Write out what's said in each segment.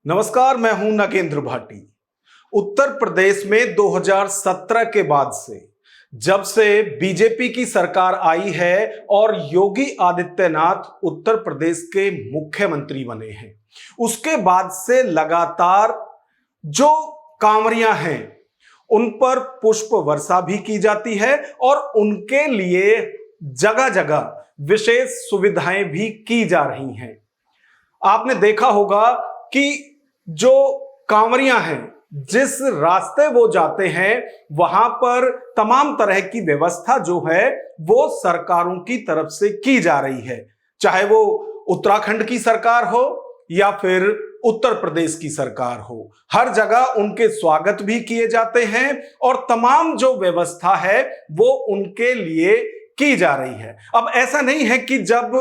नमस्कार, मैं हूं नागेंद्र भाटी। उत्तर प्रदेश में 2017 के बाद से जब से बीजेपी की सरकार आई है और योगी आदित्यनाथ उत्तर प्रदेश के मुख्यमंत्री बने हैं, उसके बाद से लगातार जो कांवड़ियां हैं उन पर पुष्प वर्षा भी की जाती है और उनके लिए जगह जगह विशेष सुविधाएं भी की जा रही हैं। आपने देखा होगा कि जो कांवड़ियां हैं, जिस रास्ते वो जाते हैं वहां पर तमाम तरह की व्यवस्था जो है वो सरकारों की तरफ से की जा रही है, चाहे वो उत्तराखंड की सरकार हो या फिर उत्तर प्रदेश की सरकार हो। हर जगह उनके स्वागत भी किए जाते हैं और तमाम जो व्यवस्था है वो उनके लिए की जा रही है। अब ऐसा नहीं है कि जब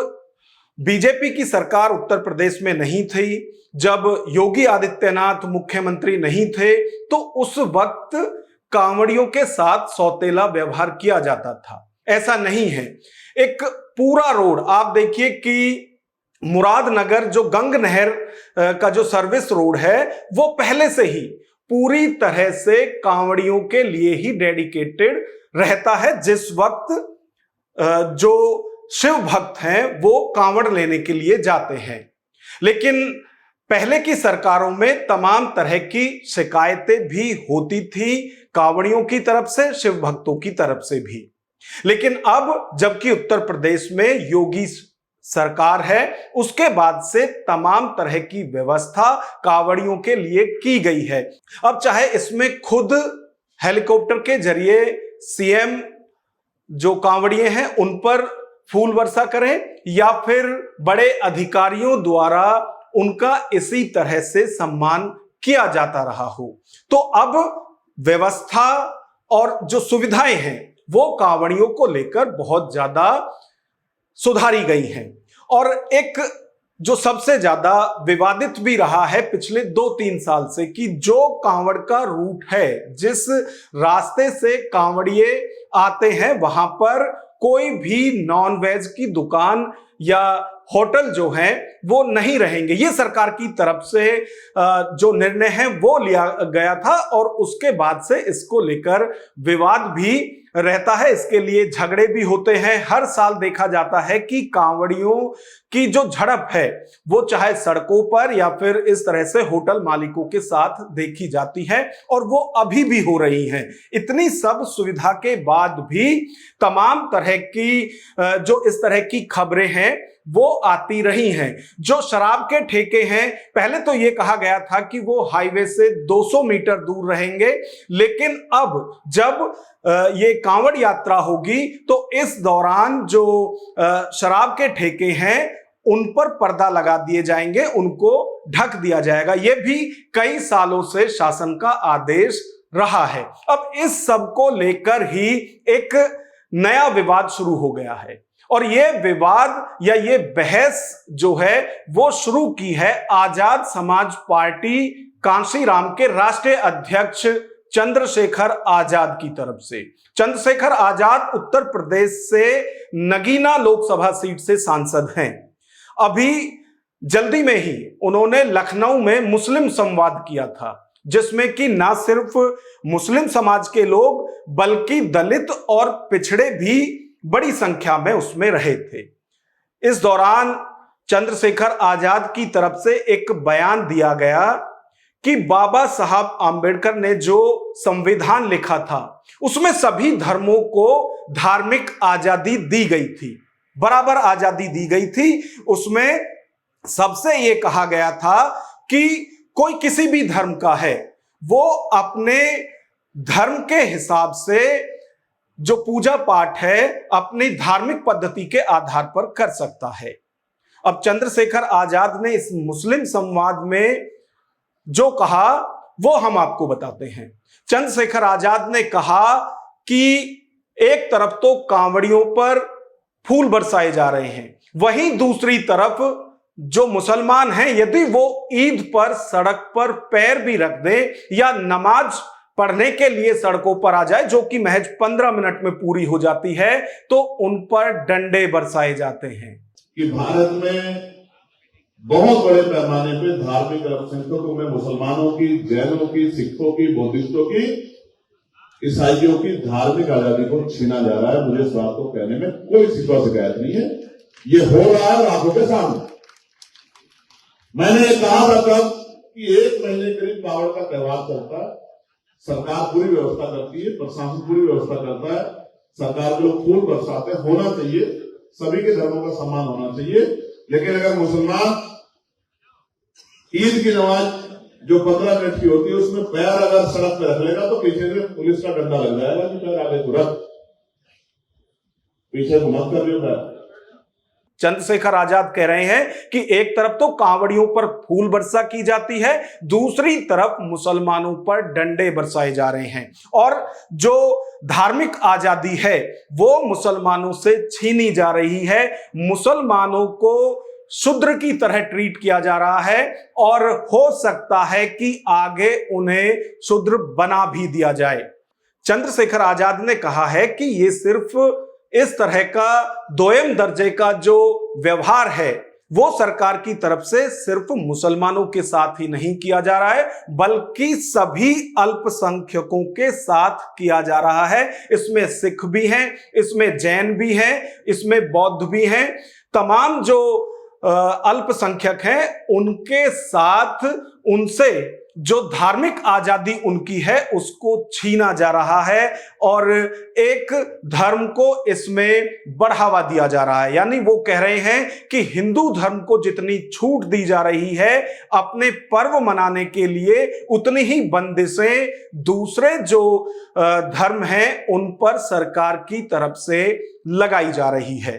बीजेपी की सरकार उत्तर प्रदेश में नहीं थी, जब योगी आदित्यनाथ मुख्यमंत्री नहीं थे, तो उस वक्त कांवड़ियों के साथ सौतेला व्यवहार किया जाता था। ऐसा नहीं है। एक पूरा रोड आप देखिए कि मुरादनगर जो गंग नहर का जो सर्विस रोड है वो पहले से ही पूरी तरह से कांवड़ियों के लिए ही डेडिकेटेड रहता है। जिस वक्त जो शिव भक्त हैं वो कांवड़ लेने के लिए जाते हैं, लेकिन पहले की सरकारों में तमाम तरह की शिकायतें भी होती थी, कांवड़ियों की तरफ से, शिव भक्तों की तरफ से भी। लेकिन अब जबकि उत्तर प्रदेश में योगी सरकार है, उसके बाद से तमाम तरह की व्यवस्था कांवड़ियों के लिए की गई है। अब चाहे इसमें खुद हेलीकॉप्टर के जरिए सीएम जो कांवड़िए हैं उन पर फूल वर्षा करें या फिर बड़े अधिकारियों द्वारा उनका इसी तरह से सम्मान किया जाता रहा हो, तो अब व्यवस्था और जो सुविधाएं हैं वो कांवड़ियों को लेकर बहुत ज्यादा सुधारी गई हैं। और एक जो सबसे ज्यादा विवादित भी रहा है पिछले 2-3 साल से कि जो कांवड़ का रूट है, जिस रास्ते से कांवड़िए आते हैं वहां पर कोई भी नॉन वेज की दुकान या होटल जो है वो नहीं रहेंगे। ये सरकार की तरफ से जो निर्णय है वो लिया गया था और उसके बाद से इसको लेकर विवाद भी रहता है, इसके लिए झगड़े भी होते हैं। हर साल देखा जाता है कि कांवड़ियों की जो झड़प है वो चाहे सड़कों पर या फिर इस तरह से होटल मालिकों के साथ देखी जाती है और वो अभी भी हो रही हैं। इतनी सब सुविधा के बाद भी तमाम तरह की जो इस तरह की खबरें हैं वो आती रही हैं। जो शराब के ठेके हैं, पहले तो ये कहा गया था कि वो हाईवे से 200 मीटर दूर रहेंगे, लेकिन अब जब ये कांवड़ यात्रा होगी तो इस दौरान जो शराब के ठेके हैं उन पर पर्दा लगा दिए जाएंगे, उनको ढक दिया जाएगा। ये भी कई सालों से शासन का आदेश रहा है। अब इस सब को लेकर ही एक नया विवाद शुरू हो गया है और ये विवाद या ये बहस जो है वो शुरू की है आजाद समाज पार्टी कांशीराम के राष्ट्रीय अध्यक्ष चंद्रशेखर आजाद की तरफ से। चंद्रशेखर आजाद उत्तर प्रदेश से नगीना लोकसभा सीट से सांसद हैं। अभी जल्दी में ही उन्होंने लखनऊ में मुस्लिम संवाद किया था, जिसमें कि ना सिर्फ मुस्लिम समाज के लोग बल्कि दलित और पिछड़े भी बड़ी संख्या में उसमें रहे थे। इस दौरान चंद्रशेखर आजाद की तरफ से एक बयान दिया गया कि बाबा साहब आंबेडकर ने जो संविधान लिखा था उसमें सभी धर्मों को धार्मिक आजादी दी गई थी, बराबर आजादी दी गई थी। उसमें सबसे ये कहा गया था कि कोई किसी भी धर्म का है वो अपने धर्म के हिसाब से जो पूजा पाठ है अपनी धार्मिक पद्धति के आधार पर कर सकता है। अब चंद्रशेखर आजाद ने इस मुस्लिम संवाद में जो कहा वो हम आपको बताते हैं। चंद्रशेखर आजाद ने कहा कि एक तरफ तो कांवड़ियों पर फूल बरसाए जा रहे हैं, वहीं दूसरी तरफ जो मुसलमान हैं यदि वो ईद पर सड़क पर पैर भी रख दें या नमाज पढ़ने के लिए सड़कों पर आ जाए, जो कि महज 15 मिनट में पूरी हो जाती है, तो उन पर डंडे बरसाए जाते हैं। कि भारत में बहुत बड़े पैमाने पे धार्मिक अल्पसंख्यकों में मुसलमानों की, जैनों की, सिखों की, बौद्धिस्टों की, ईसाइयों की धार्मिक आजादी को छीना जा रहा है। मुझे इस बात को कहने में कोई शिकायत नहीं है। ये हो रहा है आंखों के सामने। मैंने कहा था तब कि 1 महीने करीब कावड़ का त्योहार चलता है, सरकार पूरी व्यवस्था करती है, प्रशासन पूरी व्यवस्था करता है, सरकार के लोग फूल बरसाते हैं, होना चाहिए, सभी के धर्मों का सम्मान होना चाहिए। लेकिन अगर मुसलमान ईद की नमाज जो 15 मिनट की होती है उसमें पैर अगर सड़क पर रख लेगा तो पीछे से पुलिस का डंडा लग जाएगा कि पैर आगे तुरंत पीछे को मत कर रहे हो। चंद्रशेखर आजाद कह रहे हैं कि एक तरफ तो कांवड़ियों पर फूल वर्षा की जाती है, दूसरी तरफ मुसलमानों पर डंडे बरसाए जा रहे हैं और जो धार्मिक आजादी है वो मुसलमानों से छीनी जा रही है। मुसलमानों को शूद्र की तरह ट्रीट किया जा रहा है और हो सकता है कि आगे उन्हें शूद्र बना भी दिया जाए। चंद्रशेखर आजाद ने कहा है कि ये सिर्फ इस तरह का दोयम दर्जे का जो व्यवहार है वो सरकार की तरफ से सिर्फ मुसलमानों के साथ ही नहीं किया जा रहा है बल्कि सभी अल्पसंख्यकों के साथ किया जा रहा है। इसमें सिख भी हैं, इसमें जैन भी हैं, इसमें बौद्ध भी हैं। तमाम जो अल्पसंख्यक हैं उनके साथ उनसे जो धार्मिक आजादी उनकी है उसको छीना जा रहा है और एक धर्म को इसमें बढ़ावा दिया जा रहा है। यानी वो कह रहे हैं कि हिंदू धर्म को जितनी छूट दी जा रही है अपने पर्व मनाने के लिए, उतनी ही बंदिशें दूसरे जो धर्म हैं उन पर सरकार की तरफ से लगाई जा रही है।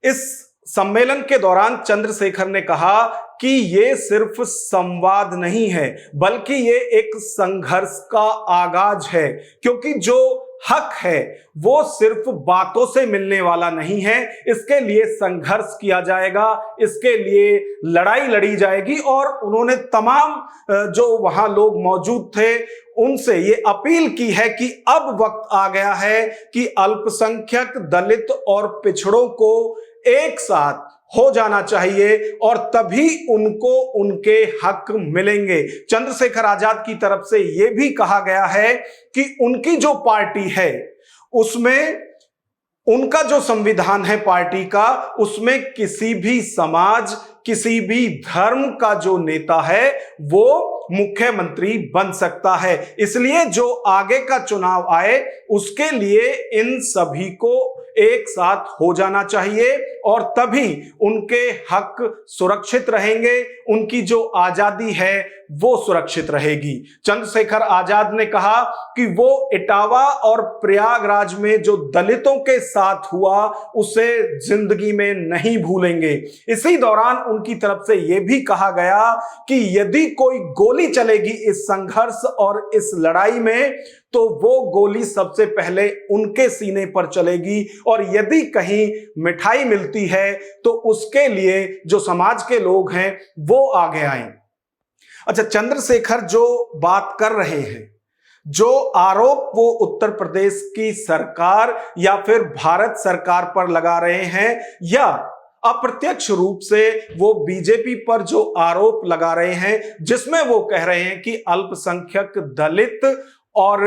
इस सम्मेलन के दौरान चंद्रशेखर ने कहा कि ये सिर्फ संवाद नहीं है बल्कि ये एक संघर्ष का आगाज है, क्योंकि जो हक है वो सिर्फ बातों से मिलने वाला नहीं है। इसके लिए संघर्ष किया जाएगा, इसके लिए लड़ाई लड़ी जाएगी। और उन्होंने तमाम जो वहां लोग मौजूद थे उनसे ये अपील की है कि अब वक्त आ गया है कि अल्पसंख्यक, दलित और पिछड़ों को एक साथ हो जाना चाहिए और तभी उनको उनके हक मिलेंगे। चंद्रशेखर आजाद की तरफ से यह भी कहा गया है कि उनकी जो पार्टी है उसमें उनका जो संविधान है पार्टी का, उसमें किसी भी समाज, किसी भी धर्म का जो नेता है वो मुख्यमंत्री बन सकता है। इसलिए जो आगे का चुनाव आए उसके लिए इन सभी को एक साथ हो जाना चाहिए और तभी उनके हक सुरक्षित रहेंगे, उनकी जो आजादी है वो सुरक्षित रहेगी। चंद्रशेखर आजाद ने कहा कि वो इटावा और प्रयागराज में जो दलितों के साथ हुआ उसे जिंदगी में नहीं भूलेंगे। इसी दौरान उनकी तरफ से यह भी कहा गया कि यदि कोई गोली चलेगी इस संघर्ष और इस लड़ाई में तो वो गोली सबसे पहले उनके सीने पर चलेगी और यदि कहीं मिठाई मिलती है तो उसके लिए जो समाज के लोग हैं वो आगे आएं। अच्छा, चंद्रशेखर जो बात कर रहे हैं, जो आरोप वो उत्तर प्रदेश की सरकार या फिर भारत सरकार पर लगा रहे हैं या अप्रत्यक्ष रूप से वो बीजेपी पर जो आरोप लगा रहे हैं जिसमें वो कह रहे हैं कि अल्पसंख्यक, दलित और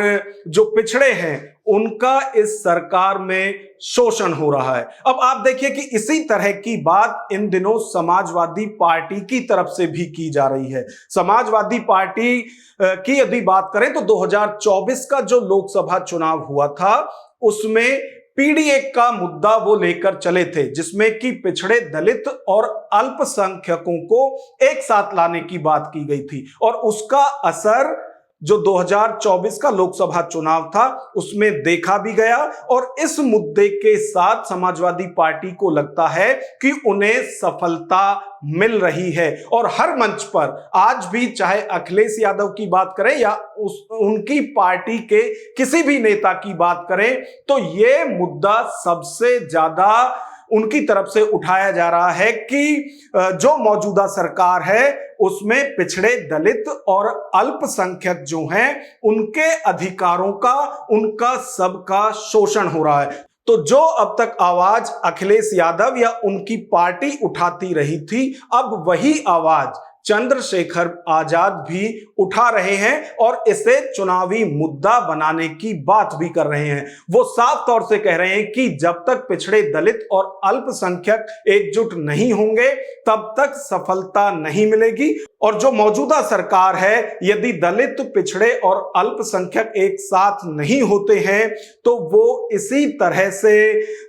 जो पिछड़े हैं उनका इस सरकार में शोषण हो रहा है। अब आप देखिए कि इसी तरह की बात इन दिनों समाजवादी पार्टी की तरफ से भी की जा रही है। समाजवादी पार्टी की यदि बात करें तो 2024 का जो लोकसभा चुनाव हुआ था उसमें पीडीए का मुद्दा वो लेकर चले थे, जिसमें कि पिछड़े, दलित और अल्पसंख्यकों को एक साथ लाने की बात की गई थी और उसका असर जो 2024 का लोकसभा चुनाव था उसमें देखा भी गया। और इस मुद्दे के साथ समाजवादी पार्टी को लगता है कि उन्हें सफलता मिल रही है और हर मंच पर आज भी, चाहे अखिलेश यादव की बात करें या उनकी पार्टी के किसी भी नेता की बात करें, तो ये मुद्दा सबसे ज्यादा उनकी तरफ से उठाया जा रहा है कि जो मौजूदा सरकार है उसमें पिछड़े, दलित और अल्पसंख्यक जो हैं उनके अधिकारों का, उनका सबका शोषण हो रहा है। तो जो अब तक आवाज अखिलेश यादव या उनकी पार्टी उठाती रही थी, अब वही आवाज चंद्रशेखर आजाद भी उठा रहे हैं और इसे चुनावी मुद्दा बनाने की बात भी कर रहे हैं। वो साफ तौर से कह रहे हैं कि जब तक पिछड़े, दलित और अल्पसंख्यक एकजुट नहीं होंगे तब तक सफलता नहीं मिलेगी। और जो मौजूदा सरकार है, यदि दलित, पिछड़े और अल्पसंख्यक एक साथ नहीं होते हैं तो वो इसी तरह से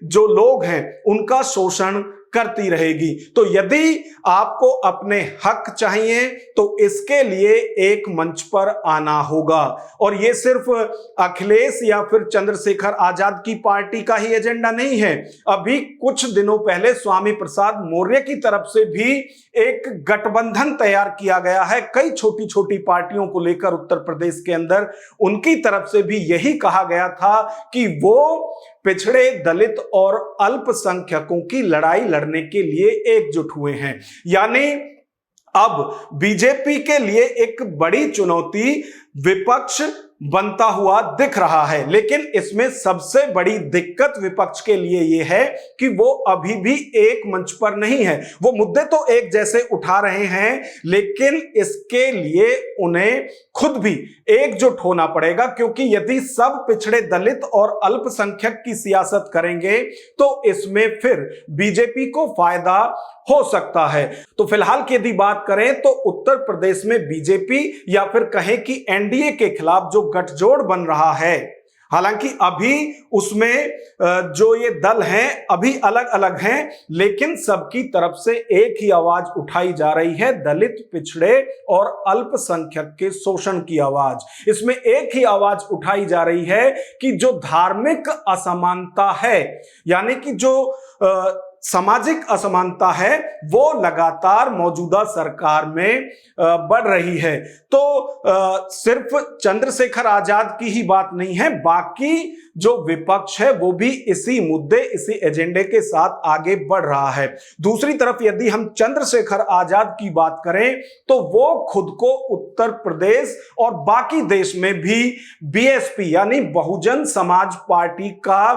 जो लोग हैं उनका शोषण करती रहेगी। तो यदि आपको अपने हक चाहिए तो इसके लिए एक मंच पर आना होगा। और यह सिर्फ अखिलेश या फिर चंद्रशेखर आजाद की पार्टी का ही एजेंडा नहीं है। अभी कुछ दिनों पहले स्वामी प्रसाद मौर्य की तरफ से भी एक गठबंधन तैयार किया गया है कई छोटी छोटी पार्टियों को लेकर उत्तर प्रदेश के अंदर। उनकी तरफ से भी यही कहा गया था कि वो पिछड़े, दलित और अल्पसंख्यकों की लड़ाई लड़ने के लिए एकजुट हुए हैं। यानी अब बीजेपी के लिए एक बड़ी चुनौती विपक्ष बनता हुआ दिख रहा है। लेकिन इसमें सबसे बड़ी दिक्कत विपक्ष के लिए यह है कि वो अभी भी एक मंच पर नहीं है। वो मुद्दे तो एक जैसे उठा रहे हैं, लेकिन इसके लिए उन्हें खुद भी एकजुट होना पड़ेगा, क्योंकि यदि सब पिछड़े, दलित और अल्पसंख्यक की सियासत करेंगे तो इसमें फिर बीजेपी को फायदा हो सकता है। तो फिलहाल की यदि बात करें तो उत्तर प्रदेश में बीजेपी या फिर कहें कि एनडीए के खिलाफ जो गठजोड़ बन रहा है, हालांकि अभी उसमें जो ये दल हैं अभी अलग अलग हैं, लेकिन सबकी तरफ से एक ही आवाज उठाई जा रही है, दलित, पिछड़े और अल्पसंख्यक के शोषण की आवाज। इसमें एक ही आवाज उठाई जा रही है कि जो धार्मिक असमानता है, यानी कि जो सामाजिक असमानता है, वो लगातार मौजूदा सरकार में बढ़ रही है। तो सिर्फ चंद्रशेखर आजाद की ही बात नहीं है, बाकी जो विपक्ष है वो भी इसी मुद्दे, इसी एजेंडे के साथ आगे बढ़ रहा है। दूसरी तरफ यदि हम चंद्रशेखर आजाद की बात करें तो वो खुद को उत्तर प्रदेश और बाकी देश में भी बीएसपी यानी बहुजन समाज पार्टी का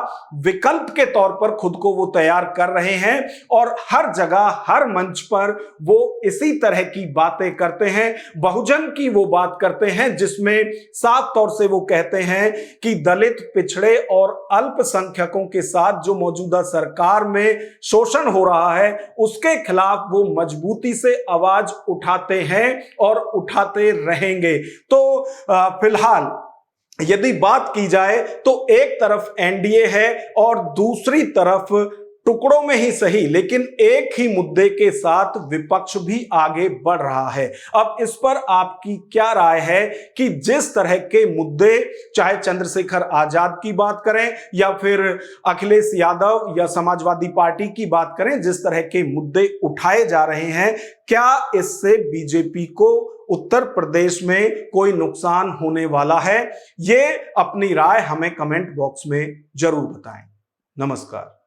विकल्प के तौर पर खुद को वो तैयार कर रहे हैं और हर जगह, हर मंच पर वो इसी तरह की बातें करते हैं। बहुजन की वो बात करते हैं जिसमें साफ तौर से वो कहते हैं कि दलित, पिछड़े और अल्पसंख्यकों के साथ जो मौजूदा सरकार में शोषण हो रहा है उसके खिलाफ वो मजबूती से आवाज उठाते हैं और उठाते रहेंगे। तो फिलहाल यदि बात की जाए तो एक तरफ एनडीए है और दूसरी तरफ टुकड़ों में ही सही लेकिन एक ही मुद्दे के साथ विपक्ष भी आगे बढ़ रहा है। अब इस पर आपकी क्या राय है कि जिस तरह के मुद्दे, चाहे चंद्रशेखर आजाद की बात करें या फिर अखिलेश यादव या समाजवादी पार्टी की बात करें, जिस तरह के मुद्दे उठाए जा रहे हैं, क्या इससे बीजेपी को उत्तर प्रदेश में कोई नुकसान होने वाला है? ये अपनी राय हमें कमेंट बॉक्स में जरूर बताएं। नमस्कार।